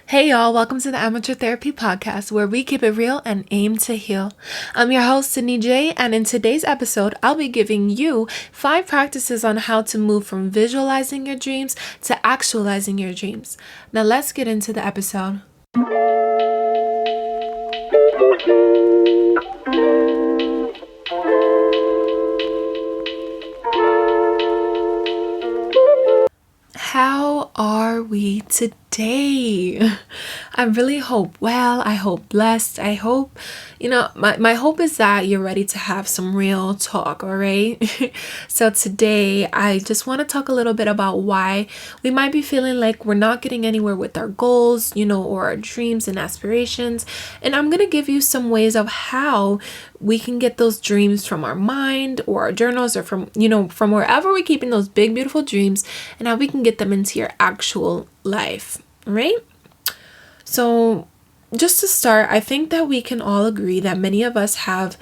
Hey y'all, welcome to the Amateur Therapy Podcast, where we keep it real and aim to heal. I'm your host, Sydney J, and in today's episode, I'll be giving you 5 practices on how to move from visualizing your dreams to actualizing your dreams. Now let's get into the episode. How are we today? I really hope well. I hope blessed. I hope, my hope is that you're ready to have some real talk, all right? So today, I just want to talk a little bit about why we might be feeling like we're not getting anywhere with our goals, or our dreams and aspirations. And I'm going to give you some ways of how we can get those dreams from our mind or our journals or from wherever we're keeping those big, beautiful dreams, and how we can get them into your actual life, right? So just to start, I think that we can all agree that many of us have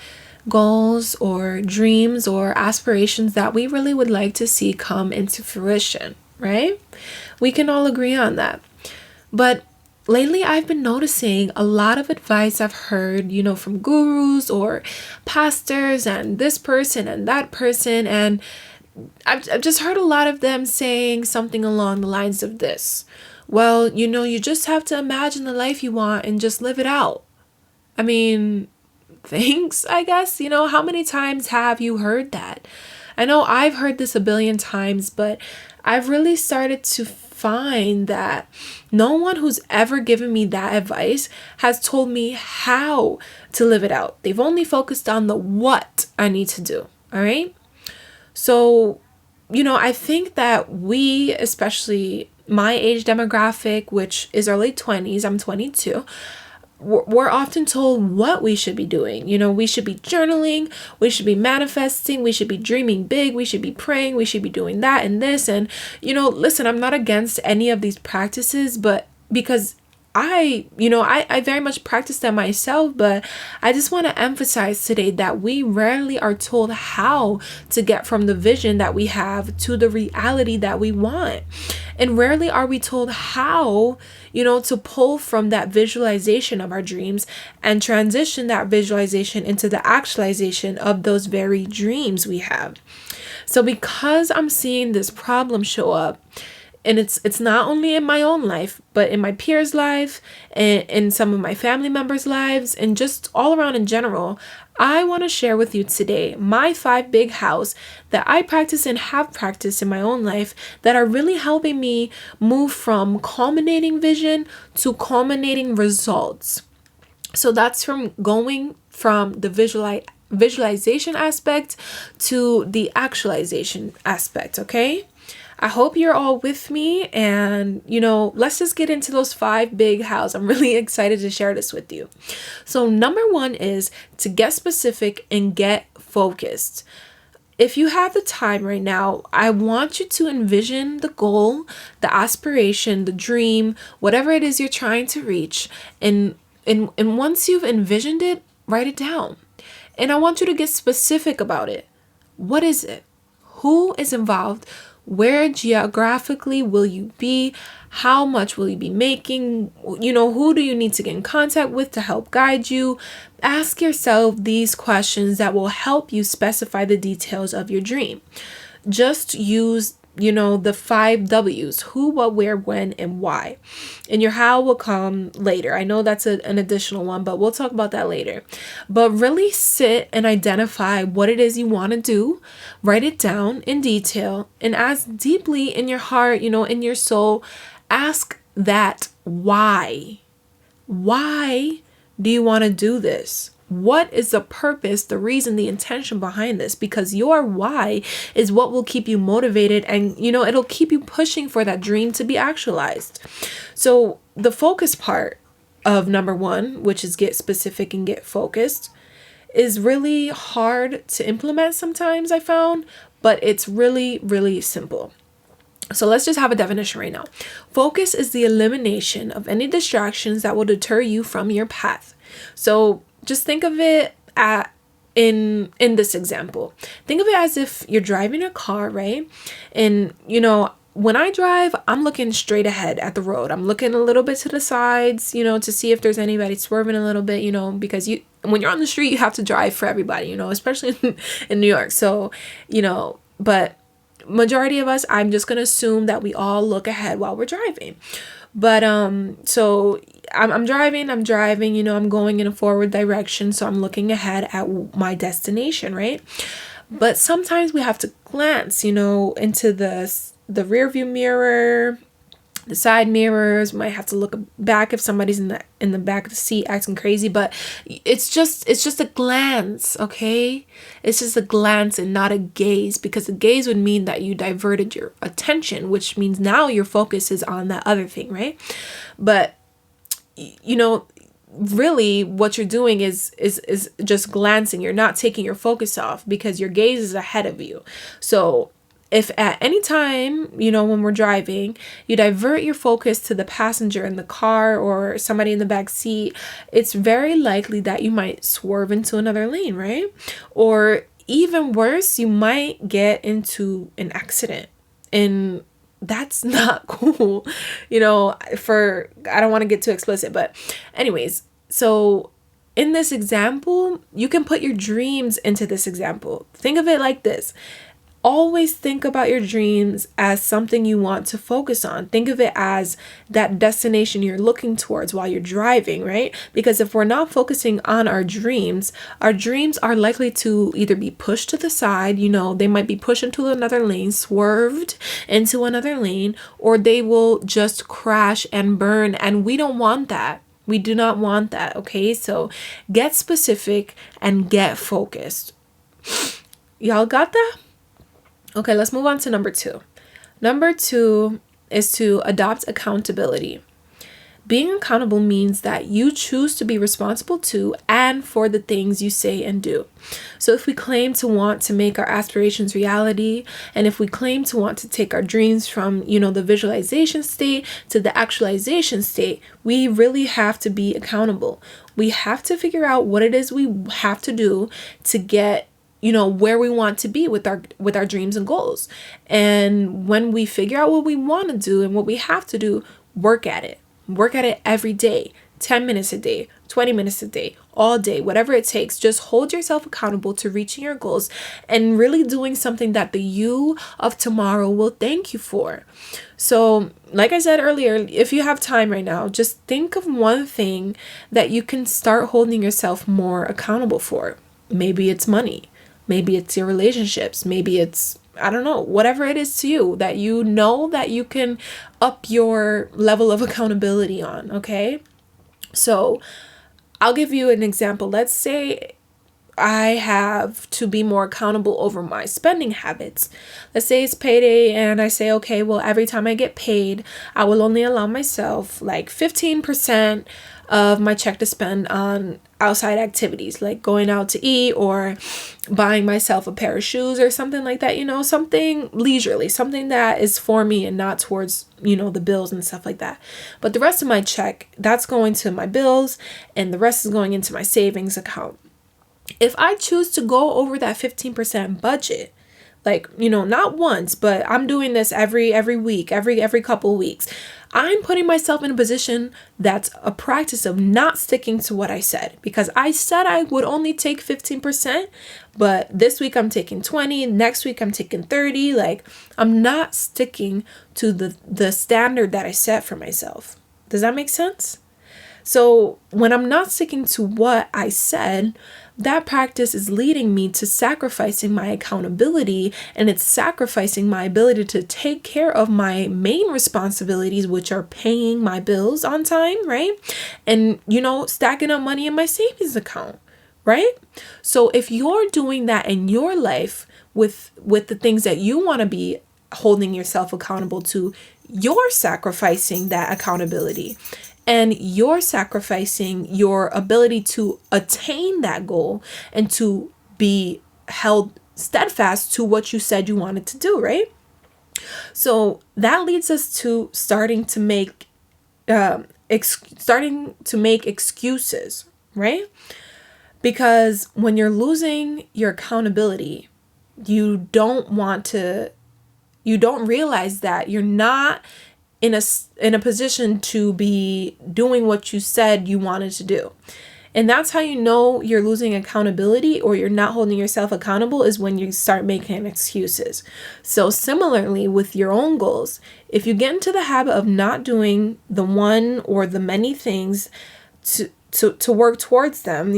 goals or dreams or aspirations that we really would like to see come into fruition, right? We can all agree on that. But lately, I've been noticing a lot of advice I've heard, from gurus or pastors and this person and that person. And I've just heard a lot of them saying something along the lines of this. Well, you just have to imagine the life you want and just live it out. I mean, thanks, I guess. How many times have you heard that? I know I've heard this a billion times, but I've really started to find that no one who's ever given me that advice has told me how to live it out. They've only focused on the what I need to do. All right. So, I think that we, especially my age demographic, which is early 20s, I'm 22, we're often told what we should be doing. We should be journaling, we should be manifesting, we should be dreaming big, we should be praying, we should be doing that and this. And, listen, I'm not against any of these practices, but because I very much practice them myself, but I just want to emphasize today that we rarely are told how to get from the vision that we have to the reality that we want. And rarely are we told how, to pull from that visualization of our dreams and transition that visualization into the actualization of those very dreams we have. So because I'm seeing this problem show up, and it's not only in my own life, but in my peers' life and in some of my family members' lives and just all around in general, I want to share with you today my 5 big hows that I practice and have practiced in my own life that are really helping me move from culminating vision to culminating results. So that's from going from the visualization aspect to the actualization aspect, okay? I hope you're all with me, and let's just get into those 5 big hows. I'm really excited to share this with you. So number 1 is to get specific and get focused. If you have the time right now, I want you to envision the goal, the aspiration, the dream, whatever it is you're trying to reach, and once you've envisioned it, write it down. And I want you to get specific about it. What is it? Who is involved? Where geographically will you be? How much will you be making? Who do you need to get in contact with to help guide you? Ask yourself these questions that will help you specify the details of your dream. Just use the 5 W's: who, what, where, when, and why. And your how will come later. I know that's an additional one, but we'll talk about that later. But really sit and identify what it is you want to do. Write it down in detail and ask deeply in your heart, in your soul. Ask that why. Why do you want to do this? What is the purpose, the reason, the intention behind this? Because your why is what will keep you motivated and, it'll keep you pushing for that dream to be actualized. So the focus part of number 1, which is get specific and get focused, is really hard to implement sometimes, I found, but it's really, really simple. So let's just have a definition right now. Focus is the elimination of any distractions that will deter you from your path. So just think of it in this example. Think of it as if you're driving a car, right? And, when I drive, I'm looking straight ahead at the road. I'm looking a little bit to the sides, to see if there's anybody swerving a little bit, because when you're on the street, you have to drive for everybody, especially in New York. So, but majority of us, I'm just going to assume that we all look ahead while we're driving. But, so I'm driving, I'm going in a forward direction. So I'm looking ahead at my destination, right? But sometimes we have to glance, into the rear view mirror, the side mirrors. We might have to look back if somebody's in the back of the seat acting crazy. But it's just a glance, okay? It's just a glance and not a gaze, because a gaze would mean that you diverted your attention, which means now your focus is on that other thing, right? But really what you're doing is just glancing. You're not taking your focus off because your gaze is ahead of you. So if at any time, when we're driving, you divert your focus to the passenger in the car or somebody in the back seat, it's very likely that you might swerve into another lane, right? Or even worse, you might get into an accident, and that's not cool. I don't want to get too explicit, but anyways, so in this example, you can put your dreams into this example. Think of it like this. Always think about your dreams as something you want to focus on. Think of it as that destination you're looking towards while you're driving, right? Because if we're not focusing on our dreams are likely to either be pushed to the side, they might be pushed into another lane, swerved into another lane, or they will just crash and burn. And we don't want that. We do not want that, okay? So get specific and get focused. Y'all got that? Okay, let's move on to number 2. Number 2 is to adopt accountability. Being accountable means that you choose to be responsible to and for the things you say and do. So if we claim to want to make our aspirations reality, and if we claim to want to take our dreams from, the visualization state to the actualization state, we really have to be accountable. We have to figure out what it is we have to do to get where we want to be with our dreams and goals. And when we figure out what we want to do and what we have to do, work at it every day, 10 minutes a day, 20 minutes a day, all day, whatever it takes. Just hold yourself accountable to reaching your goals and really doing something that the you of tomorrow will thank you for. So, like I said earlier, if you have time right now, just think of one thing that you can start holding yourself more accountable for. Maybe it's money. Maybe it's your relationships. Maybe it's, I don't know, whatever it is to you that that you can up your level of accountability on, okay? So I'll give you an example. Let's say I have to be more accountable over my spending habits. Let's say it's payday and I say, okay, well, every time I get paid, I will only allow myself like 15% of my check to spend on outside activities, like going out to eat or buying myself a pair of shoes or something like that, something leisurely, something that is for me and not towards, the bills and stuff like that. But the rest of my check, that's going to my bills, and the rest is going into my savings account. If I choose to go over that 15% budget, like, not once, but I'm doing this every week, every couple weeks, I'm putting myself in a position that's a practice of not sticking to what I said, because I said I would only take 15%, but this week I'm taking 20, next week I'm taking 30. Like, I'm not sticking to the standard that I set for myself. Does that make sense? So when I'm not sticking to what I said, that practice is leading me to sacrificing my accountability, and it's sacrificing my ability to take care of my main responsibilities, which are paying my bills on time, right? And, stacking up money in my savings account, right? So if you're doing that in your life with the things that you want to be holding yourself accountable to, you're sacrificing that accountability. And you're sacrificing your ability to attain that goal and to be held steadfast to what you said you wanted to do, right? So that leads us to starting to make excuses, right? Because when you're losing your accountability, you don't want to you don't realize that you're not in a position to be doing what you said you wanted to do. And that's how you know you're losing accountability or you're not holding yourself accountable, is when you start making excuses. So similarly with your own goals, if you get into the habit of not doing the one or the many things to work towards them,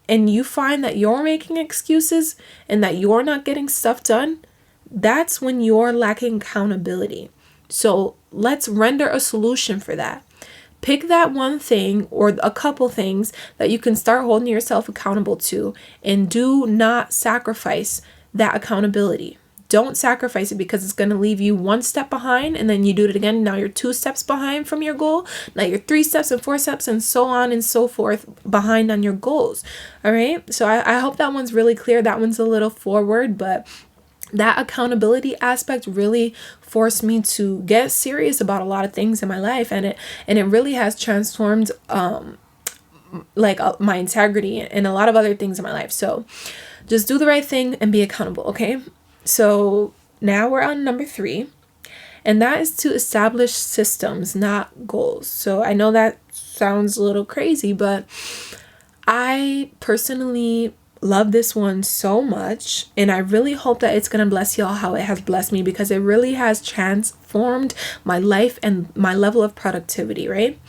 and you find that you're making excuses and that you're not getting stuff done, that's when you're lacking accountability. So let's render a solution for that. Pick that one thing or a couple things that you can start holding yourself accountable to, and do not sacrifice that accountability. Don't sacrifice it, because it's going to leave you one step behind, and then you do it again. Now you're 2 steps behind from your goal. Now you're 3 steps and 4 steps and so on and so forth behind on your goals. All right. So I hope that one's really clear. That one's a little forward, but that accountability aspect really forced me to get serious about a lot of things in my life, and it really has transformed my integrity and a lot of other things in my life. So just do the right thing and be accountable, okay? So now we're on number 3, and that is to establish systems, not goals. So I know that sounds a little crazy, but I personally love this one so much, and I really hope that it's gonna bless y'all how it has blessed me, because it really has transformed my life and my level of productivity, right?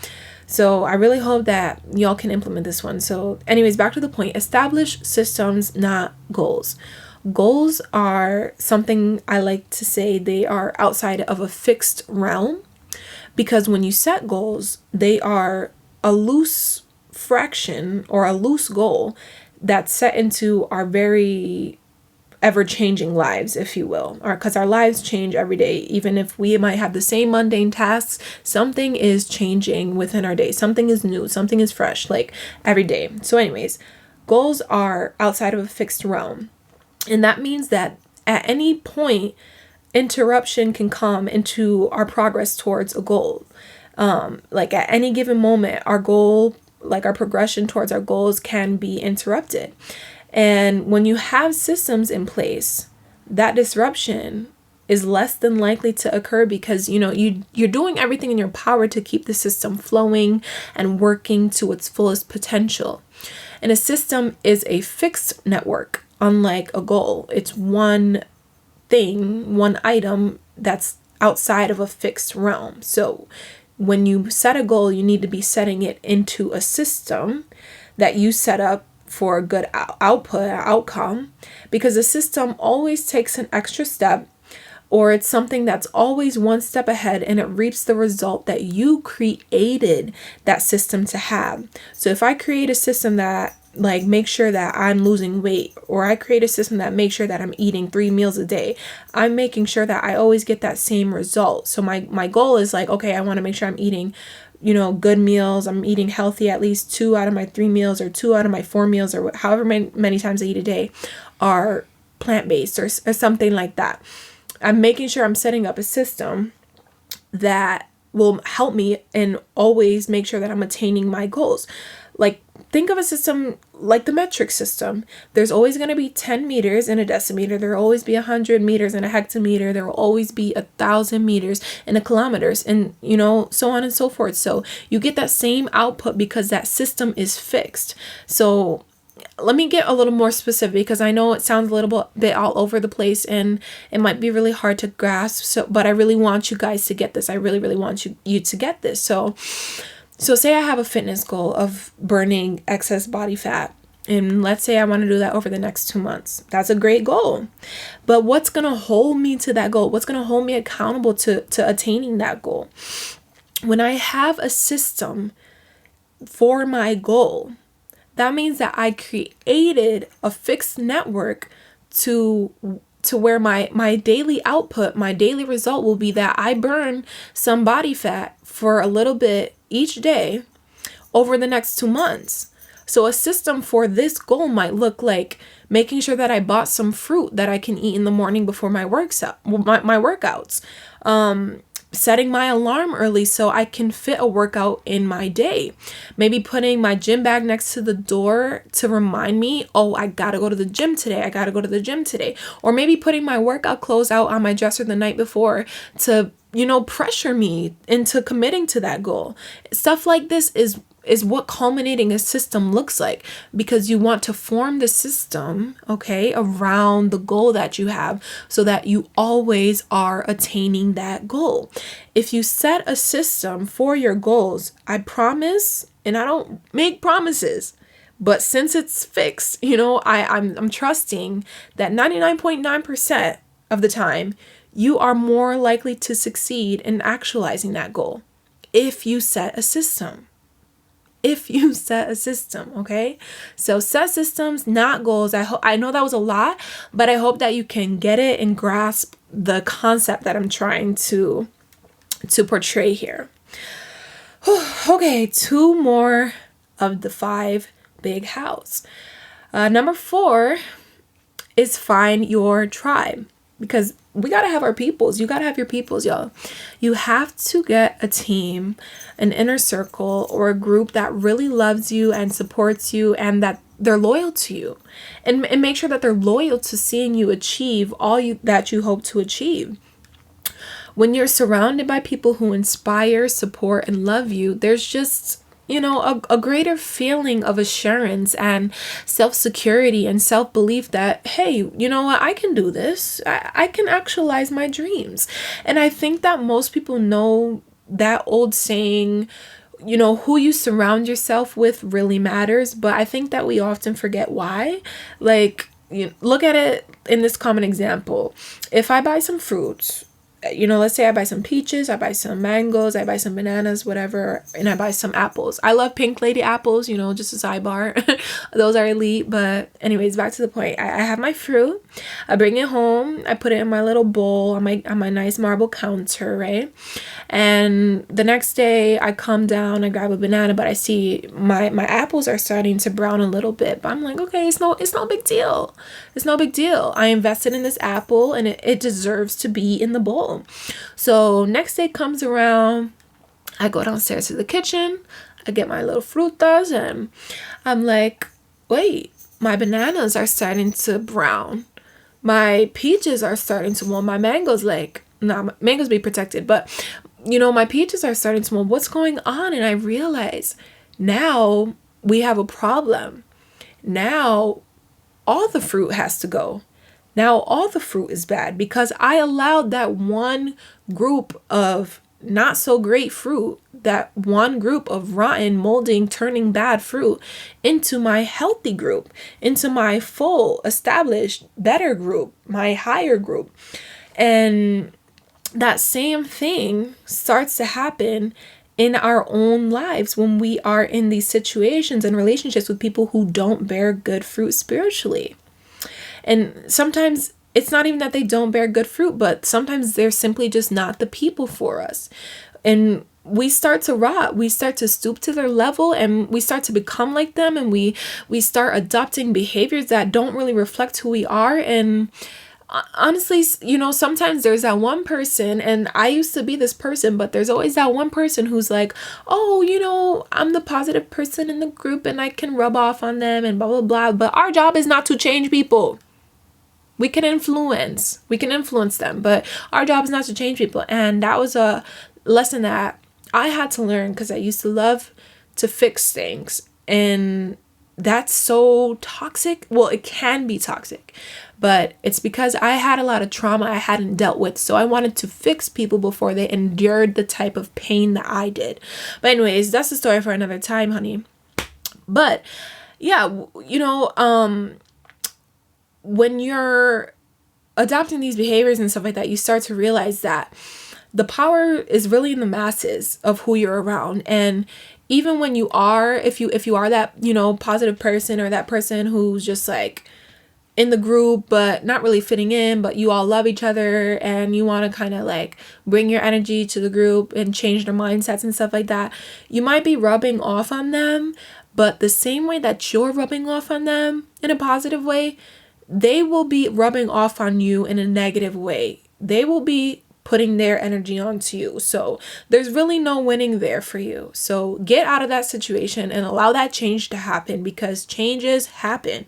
So I really hope that y'all can implement this one. So anyways, back to the point. Establish systems, not goals. Goals are something I like to say they are outside of a fixed realm, because when you set goals, they are a loose fraction or a loose goal that's set into our very ever-changing lives, if you will, or because our lives change every day. Even if we might have the same mundane tasks, something is changing within our day. Something is new, something is fresh, like every day. So anyways, goals are outside of a fixed realm. And that means that at any point, interruption can come into our progress towards a goal. Like at any given moment, our goal, like our progression towards our goals, can be interrupted. And when you have systems in place, that disruption is less than likely to occur, because you're doing everything in your power to keep the system flowing and working to its fullest potential. And a system is a fixed network, unlike a goal. It's one thing, one item that's outside of a fixed realm. So when you set a goal, you need to be setting it into a system that you set up for a good outcome, because a system always takes an extra step, or it's something that's always one step ahead, and it reaps the result that you created that system to have. So if I create a system that make sure that I'm losing weight, or I create a system that makes sure that I'm eating 3 meals a day, I'm making sure that I always get that same result. So my goal is okay, I want to make sure I'm eating, good meals. I'm eating healthy. At least 2 out of my 3 meals, or 2 out of my 4 meals, or however many times I eat a day, are plant-based or something like that. I'm making sure I'm setting up a system that will help me and always make sure that I'm attaining my goals. Think of a system like the metric system. There's always going to be 10 meters in a decimeter. There will always be 100 meters in a hectometer. There will always be 1,000 meters in a kilometers, and so on and so forth. So you get that same output because that system is fixed. So let me get a little more specific, because I know it sounds a little bit all over the place and it might be really hard to grasp. But I really want you guys to get this. I really, really want you to get this. So say I have a fitness goal of burning excess body fat, and let's say I want to do that over the next 2 months. That's a great goal. But what's going to hold me to that goal? What's going to hold me accountable to attaining that goal? When I have a system for my goal, that means that I created a fixed network to where my daily output, my daily result will be that I burn some body fat for a little bit each day over the next 2 months. So a system for this goal might look like making sure that I bought some fruit that I can eat in the morning before my workouts. setting my alarm early so I can fit a workout in my day. Maybe putting my gym bag next to the door to remind me, oh, I gotta go to the gym today. I gotta go to the gym today. Or maybe putting my workout clothes out on my dresser the night before to, pressure me into committing to that goal. Stuff like this is what culminating a system looks like, because you want to form the system, okay, around the goal that you have so that you always are attaining that goal. If you set a system for your goals, I promise, and I don't make promises, but since it's fixed, I'm trusting that 99.9% of the time, you are more likely to succeed in actualizing that goal if you set a system. Okay? So set systems, not goals. I know that was a lot, but I hope that you can get it and grasp the concept that I'm trying to portray here. Okay, 2 more of the 5 big hows. Number 4 is find your tribe, because we got to have our peoples. You got to have your peoples, y'all. You have to get a team, an inner circle, or a group that really loves you and supports you and that they're loyal to you. And make sure that they're loyal to seeing you achieve all that you hope to achieve. When you're surrounded by people who inspire, support, and love you, there's just a greater feeling of assurance and self-security and self-belief that, hey, you know what, I can do this. I can actualize my dreams. And I think that most people know that old saying, who you surround yourself with really matters. But I think that we often forget why. Like, look at it in this common example. If I buy some fruits, let's say I buy some peaches, I buy some mangoes, I buy some bananas, whatever, and I buy some apples. I love pink lady apples, just a sidebar. Those are elite. But anyways, back to the point. I have my fruit. I bring it home. I put it in my little bowl on my nice marble counter, right? And the next day I come down, I grab a banana, but I see my apples are starting to brown a little bit. But I'm like, okay, it's no big deal. It's no big deal. I invested in this apple and it deserves to be in the bowl. So next day comes around, I go downstairs to the kitchen, I get my little frutas, and I'm like, wait, my bananas are starting to brown. My peaches are starting to mold. My mangoes, mangoes be protected, but my peaches are starting to mold. What's going on? And I realize now we have a problem. Now all the fruit has to go. Now all the fruit is bad because I allowed that one group of not so great fruit, that one group of rotten, molding, turning bad fruit into my healthy group, into my full, established, better group, my higher group. And that same thing starts to happen in our own lives when we are in these situations and relationships with people who don't bear good fruit spiritually. And sometimes it's not even that they don't bear good fruit, but sometimes they're simply just not the people for us. And we start to rot. We start to stoop to their level and we start to become like them. And we start adopting behaviors that don't really reflect who we are. And honestly, sometimes there's that one person, and I used to be this person, but there's always that one person who's like, oh, I'm the positive person in the group and I can rub off on them and blah, blah, blah. But our job is not to change people. We can influence them, but our job is not to change people. And that was a lesson that I had to learn because I used to love to fix things. And that's so toxic. Well, it can be toxic, but it's because I had a lot of trauma I hadn't dealt with. So I wanted to fix people before they endured the type of pain that I did. But anyways, that's the story for another time, honey. But yeah, when you're adopting these behaviors and stuff like that, you start to realize that the power is really in the masses of who you're around. And even when you are, if you are that, positive person or that person who's just like in the group, but not really fitting in, but you all love each other and you want to kind of like bring your energy to the group and change their mindsets and stuff like that, you might be rubbing off on them, but the same way that you're rubbing off on them in a positive way, they will be rubbing off on you in a negative way. They will be putting their energy onto you. So there's really no winning there for you. So get out of that situation and allow that change to happen, because changes happen.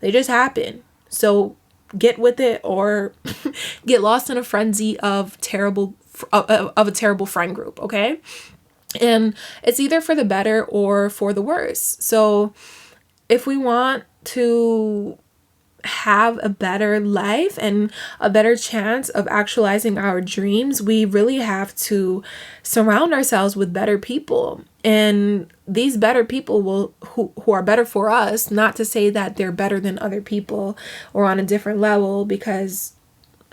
They just happen. So get with it, or get lost in a frenzy of a terrible friend group, okay? And it's either for the better or for the worse. So if we want to have a better life and a better chance of actualizing our dreams, we really have to surround ourselves with better people. And these better people who are better for us, not to say that they're better than other people or on a different level, because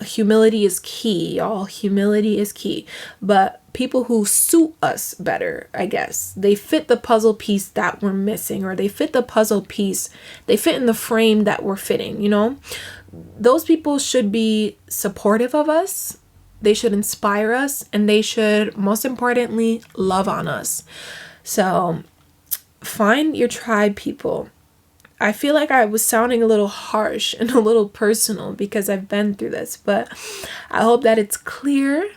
humility is key, y'all. Humility is key. But people who suit us better, I guess. They fit the puzzle piece that we're missing, or they fit the puzzle piece. They fit in the frame that we're fitting, you know? Those people should be supportive of us. They should inspire us, and they should, most importantly, love on us. So find your tribe, people. I feel like I was sounding a little harsh and a little personal because I've been through this, but I hope that it's clear,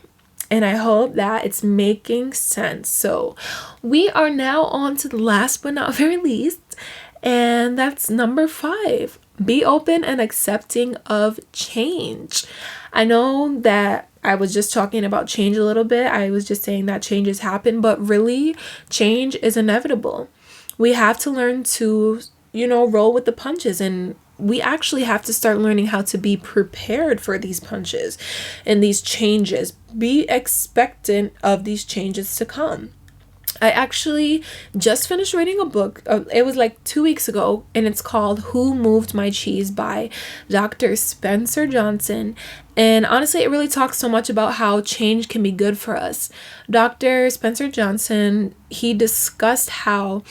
and I hope that it's making sense. So we are now on to the last but not very least, and that's number 5. Be open and accepting of change. I know that I was just talking about change a little bit. I was just saying that changes happen, but really change is inevitable. We have to learn to roll with the punches, and we actually have to start learning how to be prepared for these punches and these changes. Be expectant of these changes to come. I actually just finished reading a book. It was like 2 weeks ago, and it's called Who Moved My Cheese by Dr. Spencer Johnson. And honestly, it really talks so much about how change can be good for us. Dr. Spencer Johnson, he discussed how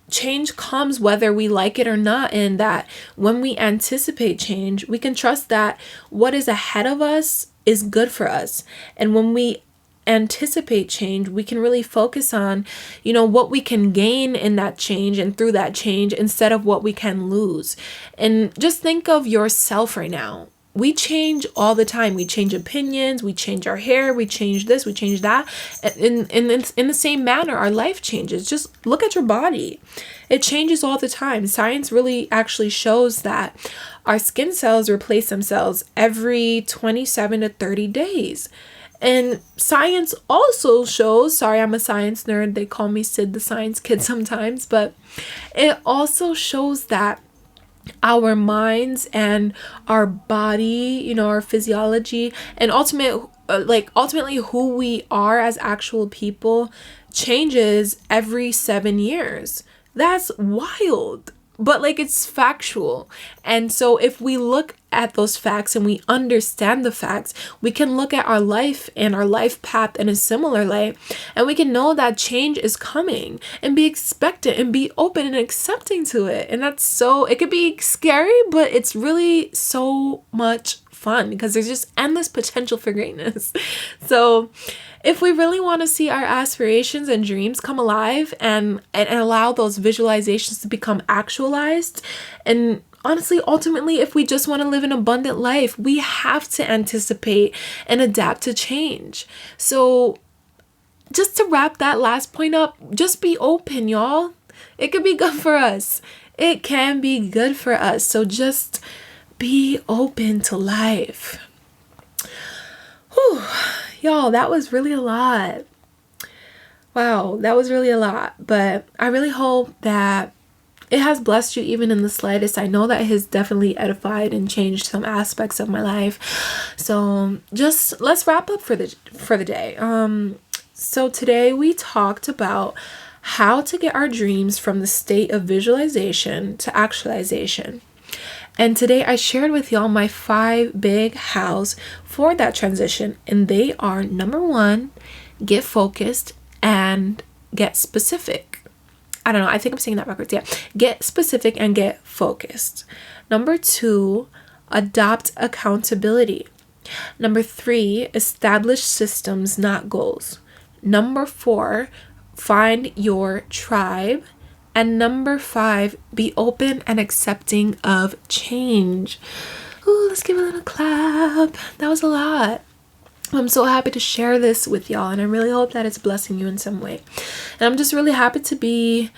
change comes whether we like it or not, and that when we anticipate change, we can trust that what is ahead of us is good for us. And when we anticipate change, we can really focus on, what we can gain in that change and through that change, instead of what we can lose. And just think of yourself right now. We change all the time. We change opinions, we change our hair, we change this, we change that. In the same manner, our life changes. Just look at your body. It changes all the time. Science really actually shows that our skin cells replace themselves every 27 to 30 days. And science also shows, sorry, I'm a science nerd. They call me Sid the Science Kid sometimes, but it also shows that our minds and our body, our physiology, and ultimately who we are as actual people changes every 7 years. That's wild, but it's factual. And so if we look at those facts and we understand the facts, we can look at our life and our life path in a similar light, and we can know that change is coming, and be expectant and be open and accepting to it. And it could be scary, but it's really so much fun, because there's just endless potential for greatness. So if we really want to see our aspirations and dreams come alive and allow those visualizations to become actualized, and honestly, ultimately, if we just want to live an abundant life, we have to anticipate and adapt to change. So just to wrap that last point up, just be open, y'all. It could be good for us. It can be good for us. So just be open to life. Whew. Y'all, that was really a lot. Wow, that was really a lot. But I really hope that it has blessed you even in the slightest. I know that it has definitely edified and changed some aspects of my life. So just let's wrap up for the day. So today we talked about how to get our dreams from the state of visualization to actualization. And today I shared with y'all my 5 big hows for that transition. And they are: number 1, get focused and get specific. I don't know, I think I'm saying that backwards. Yeah. Get specific and get focused. Number 2, adopt accountability. Number 3, establish systems, not goals. Number 4, find your tribe. And number 5, be open and accepting of change. Ooh, let's give a little clap. That was a lot. I'm so happy to share this with y'all, and I really hope that it's blessing you in some way. And I'm just really happy to be,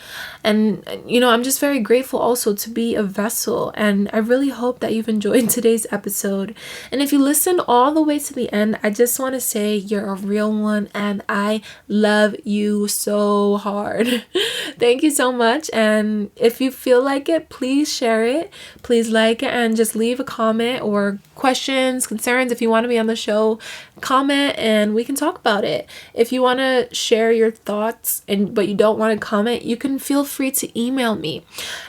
and I'm just very grateful also to be a vessel. And I really hope that you've enjoyed today's episode. And if you listen all the way to the end, I just want to say you're a real one, and I love you so hard. Thank you so much. And if you feel like it, please share it, please like it, and just leave a comment or questions, concerns. If you want to be on the show, comment and we can talk about it. If you want to share your thoughts but you don't want to comment, you can feel free to email me.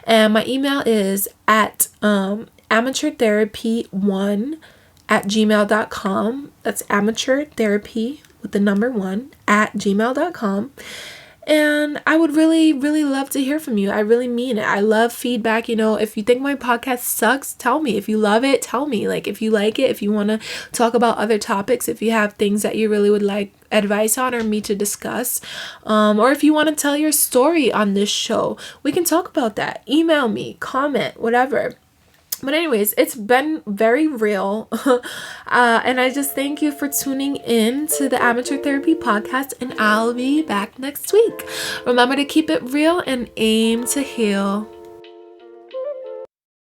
And my email is at amateurtherapy1@gmail.com. That's amateurtherapy with the number 1 @gmail.com. And I would really, really love to hear from you. I really mean it. I love feedback. If you think my podcast sucks, tell me. If you love it, tell me. Like, if you like it, if you want to talk about other topics, if you have things that you really would like advice on or me to discuss, or if you want to tell your story on this show, we can talk about that. Email me, comment, whatever. But anyways, it's been very real. And I just thank you for tuning in to the Amateur Therapy Podcast, and I'll be back next week. Remember to keep it real and aim to heal.